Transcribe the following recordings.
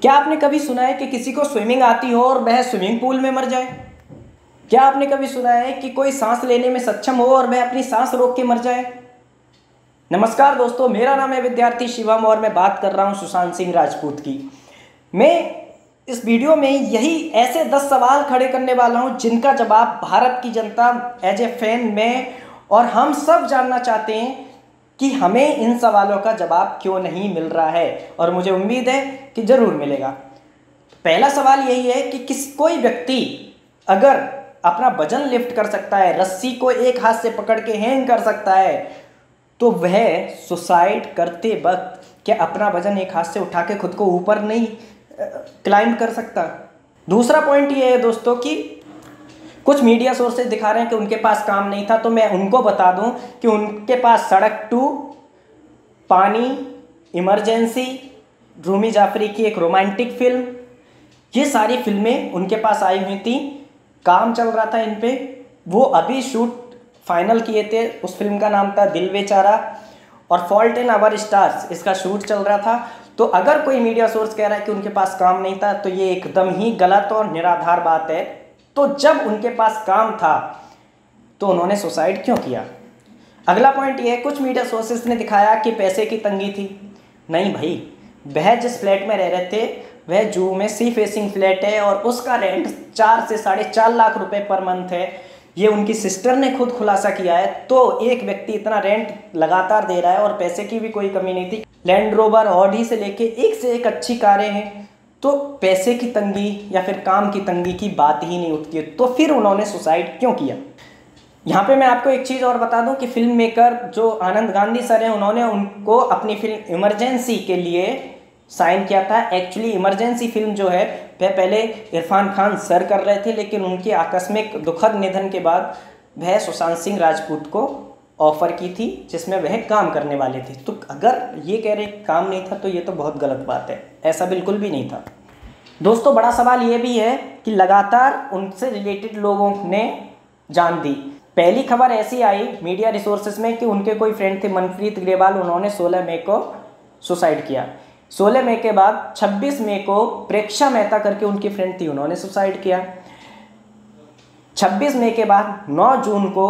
क्या आपने कभी सुना है कि किसी को स्विमिंग आती हो और वह स्विमिंग पूल में मर जाए? क्या आपने कभी सुना है कि कोई सांस लेने में सक्षम हो और वह अपनी सांस रोक के मर जाए? नमस्कार दोस्तों, मेरा नाम है विद्यार्थी शिवम और मैं बात कर रहा हूं सुशांत सिंह राजपूत की। मैं इस वीडियो में यही ऐसे 10 सवाल खड़े करने वाला हूं जिनका जवाब भारत की जनता एज ए फैन में और हम सब जानना चाहते हैं कि हमें इन सवालों का जवाब क्यों नहीं मिल रहा है, और मुझे उम्मीद है कि ज़रूर मिलेगा। पहला सवाल यही है कि कोई व्यक्ति अगर अपना वजन लिफ्ट कर सकता है, रस्सी को एक हाथ से पकड़ के हैंग कर सकता है, तो वह सुसाइड करते वक्त क्या अपना वजन एक हाथ से उठा के खुद को ऊपर नहीं क्लाइंब कर सकता? दूसरा पॉइंट ये है दोस्तों कि कुछ मीडिया सोर्सेज दिखा रहे हैं कि उनके पास काम नहीं था, तो मैं उनको बता दूं कि उनके पास सड़क 2, पानी, इमरजेंसी, रूमी जाफरी की एक रोमांटिक फिल्म, ये सारी फिल्में उनके पास आई हुई थी। काम चल रहा था इन पे, वो अभी शूट फाइनल किए थे। उस फिल्म का नाम था दिल बेचारा और फॉल्ट इन आवर स्टार्स, इसका शूट चल रहा था। तो अगर कोई मीडिया सोर्स कह रहा है कि उनके पास काम नहीं था, तो ये एकदम ही गलत और निराधार बात है। तो जब उनके पास काम था तो उन्होंने सुसाइड क्यों किया? अगला पॉइंट ये है, कुछ मीडिया सोर्सेस ने दिखाया कि पैसे की तंगी थी। नहीं भाई, वह जिस फ्लैट में रह रहे थे वह जू में सी फेसिंग फ्लैट है और उसका रेंट 4 से 4.5 लाख रुपए पर मंथ है। ये उनकी सिस्टर ने खुद खुलासा किया है। तो एक व्यक्ति इतना रेंट लगातार दे रहा है और पैसे की भी कोई कमी नहीं थी। लैंड रोवर, ऑडी से लेके एक से एक अच्छी कारें हैं, तो पैसे की तंगी या फिर काम की तंगी की बात ही नहीं उठती है। तो फिर उन्होंने सुसाइड क्यों किया? यहाँ पे मैं आपको एक चीज़ और बता दूं कि फिल्म मेकर जो आनंद गांधी सर हैं, उन्होंने उनको अपनी फिल्म इमरजेंसी के लिए साइन किया था। एक्चुअली इमरजेंसी फिल्म जो है वह पहले इरफान खान सर कर रहे थे, लेकिन उनके आकस्मिक दुखद निधन के बाद वह सुशांत सिंह राजपूत को ऑफर की थी जिसमें वह काम करने वाले थे। तो अगर ये कह रहे काम नहीं था तो ये तो बहुत गलत बात है, ऐसा बिल्कुल भी नहीं था। दोस्तों, बड़ा सवाल ये भी है कि लगातार उनसे रिलेटेड लोगों ने जान दी। पहली खबर ऐसी आई मीडिया रिसोर्सेज में कि उनके कोई फ्रेंड थे मनप्रीत ग्रेवाल, उन्होंने 16 मई को सुसाइड किया। 16 मई के बाद 26 मई को प्रेक्षा मेहता करके उनकी फ्रेंड थी, उन्होंने सुसाइड किया। 26 मई के बाद 9 जून को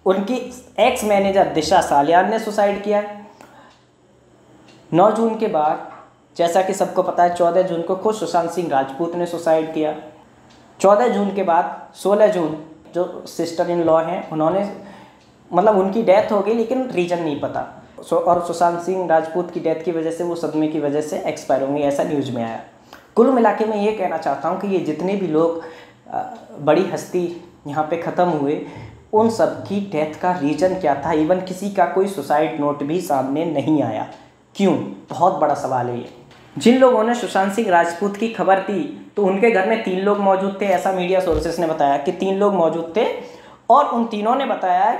उनकी एक्स मैनेजर दिशा सालियान ने सुसाइड किया। 9 जून के बाद जैसा कि सबको पता है 14 जून को खुद सुशांत सिंह राजपूत ने सुसाइड किया। 14 जून के बाद 16 जून जो सिस्टर इन लॉ हैं उन्होंने मतलब उनकी डेथ हो गई, लेकिन रीज़न नहीं पता। और सुशांत सिंह राजपूत की डेथ की वजह से वो सदमे की वजह से एक्सपायर होंगे, ऐसा न्यूज़ में आया। कुल मिला के मैं ये कहना चाहता हूँ कि ये जितने भी लोग बड़ी हस्ती यहाँ पे ख़त्म हुए, उन सब की डेथ का रीज़न क्या था? इवन किसी का कोई सुसाइड नोट भी सामने नहीं आया। क्यों? बहुत बड़ा सवाल है ये। जिन लोगों ने सुशांत सिंह राजपूत की खबर दी तो उनके घर में 3 लोग मौजूद थे, ऐसा मीडिया सोर्सेस ने बताया कि 3 लोग मौजूद थे। और उन तीनों ने बताया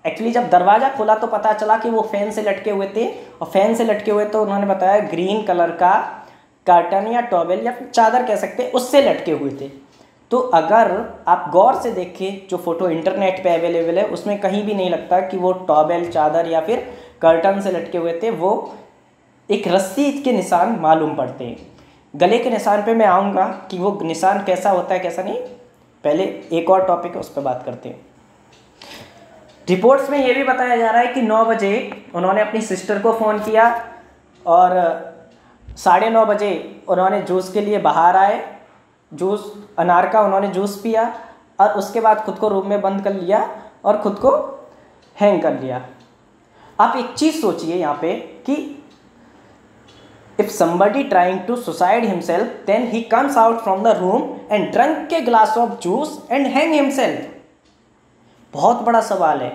एक्चुअली जब दरवाज़ा खोला तो पता चला कि वो फैन से लटके हुए थे, और फैन से लटके हुए तो उन्होंने बताया ग्रीन कलर का कर्टन या टॉवेल या चादर कह सकते हैं, उससे लटके हुए थे। तो अगर आप गौर से देखें जो फोटो इंटरनेट पे अवेलेबल है, उसमें कहीं भी नहीं लगता कि वो टॉवेल, चादर या फिर कर्टन से लटके हुए थे। वो एक रस्सी के निशान मालूम पड़ते हैं। गले के निशान पे मैं आऊँगा कि वो निशान कैसा होता है कैसा नहीं, पहले एक और टॉपिक है उस पर बात करते हैं। रिपोर्ट्स में ये भी बताया जा रहा है कि 9 बजे उन्होंने अपनी सिस्टर को फ़ोन किया और 9:30 बजे उन्होंने जूस के लिए बाहर आए। जूस अनार का उन्होंने जूस पिया और उसके बाद खुद को रूम में बंद कर लिया और खुद को हैंग कर लिया। आप एक चीज़ सोचिए यहाँ पे कि if somebody trying to suicide himself, then he comes out from the room and drink a glass of juice and hang himself। बहुत बड़ा सवाल है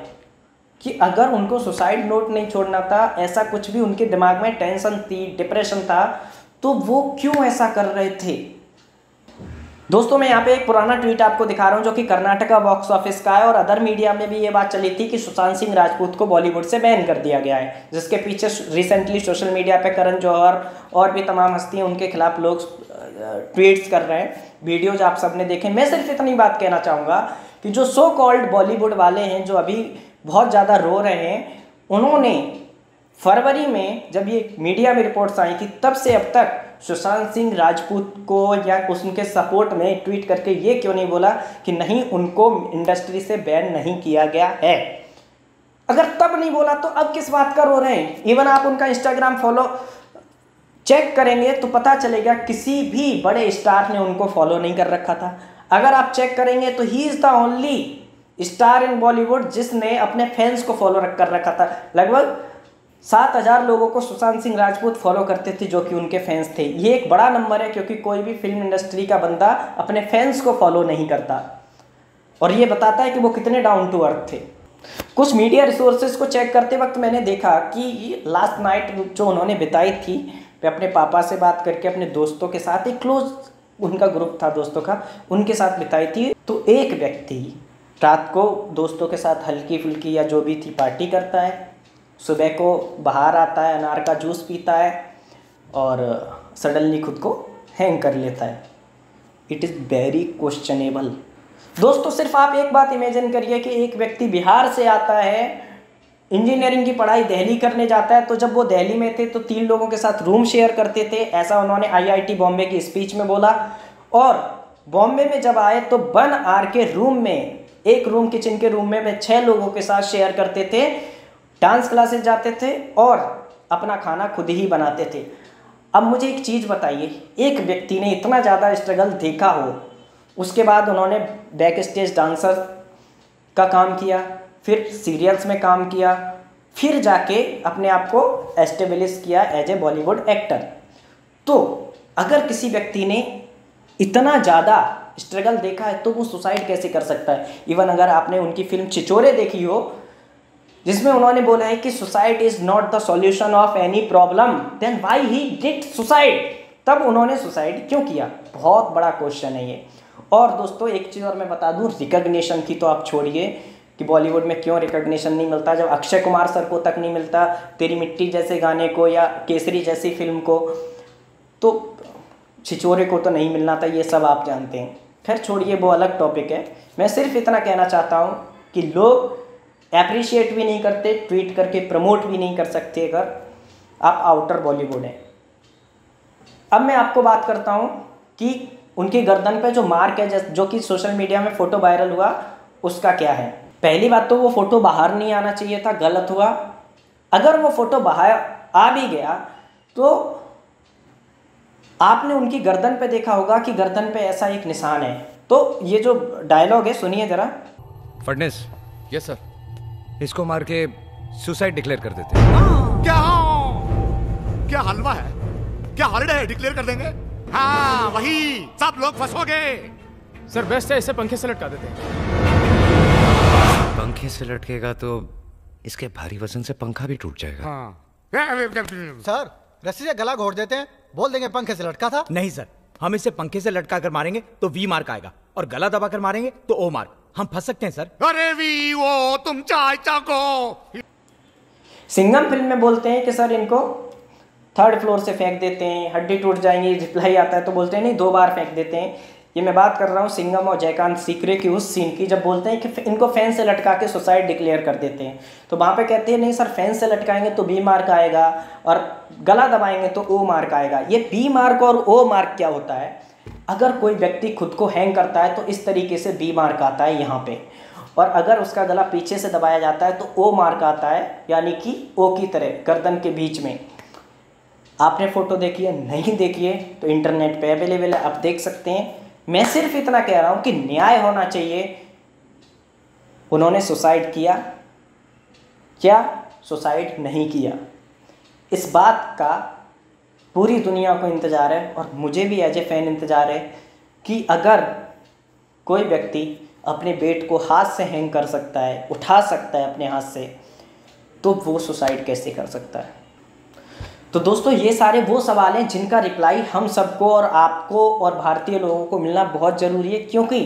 कि अगर उनको सुसाइड नोट नहीं छोड़ना था, ऐसा कुछ भी उनके दिमाग में टेंशन थी, डिप्रेशन था, तो वो क्यों ऐसा कर रहे थे? दोस्तों, मैं यहाँ पे एक पुराना ट्वीट आपको दिखा रहा हूँ जो कि कर्नाटका बॉक्स ऑफिस का है, और अदर मीडिया में भी ये बात चली थी कि सुशांत सिंह राजपूत को बॉलीवुड से बैन कर दिया गया है, जिसके पीछे रिसेंटली सोशल मीडिया पे करण जौहर और भी तमाम हस्तियाँ उनके खिलाफ लोग ट्वीट्स कर रहे हैं। वीडियोज आप सबने देखे। मैं सिर्फ इतनी बात कहना चाहूँगा कि जो सो कॉल्ड बॉलीवुड वाले हैं जो अभी बहुत ज़्यादा रो रहे हैं, उन्होंने फरवरी में जब ये मीडिया में रिपोर्ट्स आई थी तब से अब तक सुशांत सिंह राजपूत को या उनके सपोर्ट में ट्वीट करके ये क्यों नहीं बोला कि नहीं, उनको इंडस्ट्री से बैन नहीं किया गया है? अगर तब नहीं बोला तो अब किस बात का रो रहे हैं? इवन आप उनका इंस्टाग्राम फॉलो चेक करेंगे तो पता चलेगा किसी भी बड़े स्टार ने उनको फॉलो नहीं कर रखा था। अगर आप चेक करेंगे तो he is the only star in Bollywood जिसने अपने फैंस को फॉलो कर रखा था। लगभग 7,000 लोगों को सुशांत सिंह राजपूत फॉलो करते थे जो कि उनके फैंस थे। ये एक बड़ा नंबर है, क्योंकि कोई भी फिल्म इंडस्ट्री का बंदा अपने फैंस को फॉलो नहीं करता, और ये बताता है कि वो कितने डाउन टू अर्थ थे। कुछ मीडिया रिसोर्सेज को चेक करते वक्त मैंने देखा कि लास्ट नाइट जो उन्होंने बिताई थी, वे अपने पापा से बात करके अपने दोस्तों के साथ, एक क्लोज उनका ग्रुप था दोस्तों का, उनके साथ बिताई थी। तो एक व्यक्ति रात को दोस्तों के साथ हल्की फुल्की या जो भी थी पार्टी करता है, सुबह को बाहर आता है, अनार का जूस पीता है और सडनली खुद को हैंग कर लेता है। It is very questionable. दोस्तों सिर्फ आप एक बात इमेजिन करिए कि एक व्यक्ति बिहार से आता है, इंजीनियरिंग की पढ़ाई दिल्ली करने जाता है, तो जब वो दिल्ली में थे तो 3 लोगों के साथ रूम शेयर करते थे, ऐसा उन्होंने IIT बॉम्बे की स्पीच में बोला। और बॉम्बे में जब आए तो 1 आवर के रूम में, एक रूम किचन के रूम में वे 6 लोगों के साथ शेयर करते थे, डांस क्लासेस जाते थे और अपना खाना खुद ही बनाते थे। अब मुझे एक चीज़ बताइए, एक व्यक्ति ने इतना ज़्यादा स्ट्रगल देखा हो, उसके बाद उन्होंने बैक स्टेज डांसर का काम किया, फिर सीरियल्स में काम किया, फिर जाके अपने आप को एस्टेब्लिश किया एज ए बॉलीवुड एक्टर। तो अगर किसी व्यक्ति ने इतना ज़्यादा स्ट्रगल देखा है तो वो सुसाइड कैसे कर सकता है? इवन अगर आपने उनकी फिल्म छिछोरे देखी हो, जिसमें उन्होंने बोला है कि suicide is not the solution of any problem, then why he did suicide? तब उन्होंने सुसाइड क्यों किया? बहुत बड़ा क्वेश्चन है ये। और दोस्तों एक चीज़ और मैं बता दूं, रिकग्निशन की तो आप छोड़िए कि बॉलीवुड में क्यों रिकग्निशन नहीं मिलता, जब अक्षय कुमार सर को तक नहीं मिलता तेरी मिट्टी जैसे गाने को या केसरी जैसी फिल्म को, तो छिछोरे को तो नहीं मिलना था, ये सब आप जानते हैं। खैर छोड़िए, वो अलग टॉपिक है। मैं सिर्फ इतना कहना चाहता हूँ कि लोग अप्रिशिएट भी नहीं करते, ट्वीट करके प्रमोट भी नहीं कर सकते अगर आप आउटर बॉलीवुड हैं। अब मैं आपको बात करता हूँ कि उनकी गर्दन पे जो मार्क है, जो कि सोशल मीडिया में फ़ोटो वायरल हुआ, उसका क्या है? पहली बात तो वो फ़ोटो बाहर नहीं आना चाहिए था, गलत हुआ। अगर वो फ़ोटो बाहर आ भी गया तो आपने उनकी गर्दन पे देखा होगा कि गर्दन पे ऐसा एक निशान है। तो ये जो डायलॉग है सुनिए ज़रा। फडनेस, यस सर, इसको मार के सुसाइड डिक्लेयर कर देते हैं। क्या हलवा है, क्या हॉलिडे है, डिक्लेयर कर देंगे? हाँ वही, सब लोग फंसोगे। सर बेस्ट है, इसे पंखे से लटका देते हैं। पंखे से लटकेगा तो इसके भारी वजन से पंखा भी टूट जाएगा। हाँ सर रस्सी से गला घोट देते हैं, बोल देंगे पंखे से लटका था। नहीं सर, हम इसे पंखे से लटका कर मारेंगे तो वी मार्क आएगा, और गला दबा कर मारेंगे तो ओ मार्क। हम फंस सकते हैं सर। अरे वी वो तुम चाय चाको। सिंघम फिल्म में बोलते हैं कि सर इनको 3rd फ्लोर से फेंक देते हैं, हड्डी टूट जाएंगी। रिप्लाई आता है तो बोलते हैं नहीं 2 बार फेंक देते हैं। ये मैं बात कर रहा हूँ सिंघम और जयकांत सीकरे की उस सीन की, जब बोलते हैं कि इनको फैन से लटका के सुसाइड डिक्लेयर कर देते हैं, तो वहाँ पे कहते हैं नहीं सर, फैन से लटकाएंगे तो बी मार्क आएगा और गला दबाएंगे तो ओ मार्क आएगा। ये बी मार्क और ओ मार्क क्या होता है? अगर कोई व्यक्ति खुद को हैंग करता है तो इस तरीके से बी मार्क आता है यहाँ पे, और अगर उसका गला पीछे से दबाया जाता है तो ओ मार्क आता है, यानी कि ओ की तरह गर्दन के बीच में। आपने फ़ोटो देखी है? नहीं देखी है तो इंटरनेट पे अवेलेबल है, आप देख सकते हैं। मैं सिर्फ इतना कह रहा हूँ कि न्याय होना चाहिए। उन्होंने सुसाइड किया क्या सुसाइड नहीं किया, इस बात का पूरी दुनिया को इंतज़ार है, और मुझे भी एज ए फैन इंतज़ार है कि अगर कोई व्यक्ति अपने बेट को हाथ से हैंग कर सकता है, उठा सकता है अपने हाथ से, तो वो सुसाइड कैसे कर सकता है? तो दोस्तों ये सारे वो सवाल हैं जिनका रिप्लाई हम सबको और आपको और भारतीय लोगों को मिलना बहुत ज़रूरी है, क्योंकि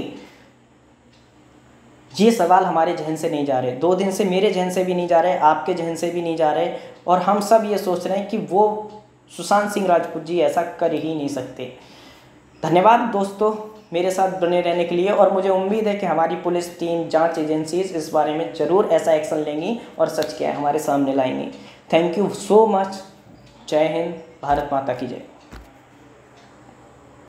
ये सवाल हमारे जहन से नहीं जा रहे। 2 दिन से मेरे जहन से भी नहीं जा रहे, आपके जहन से भी नहीं जा रहे, और हम सब ये सोच रहे हैं कि वो सुशांत सिंह राजपूत जी ऐसा कर ही नहीं सकते। धन्यवाद दोस्तों मेरे साथ बने रहने के लिए, और मुझे उम्मीद है कि हमारी पुलिस टीम, जांच एजेंसीज इस बारे में ज़रूर ऐसा एक्शन लेंगी और सच क्या है हमारे सामने लाएंगी। Thank you so much. जय हिंद, भारत माता की जय।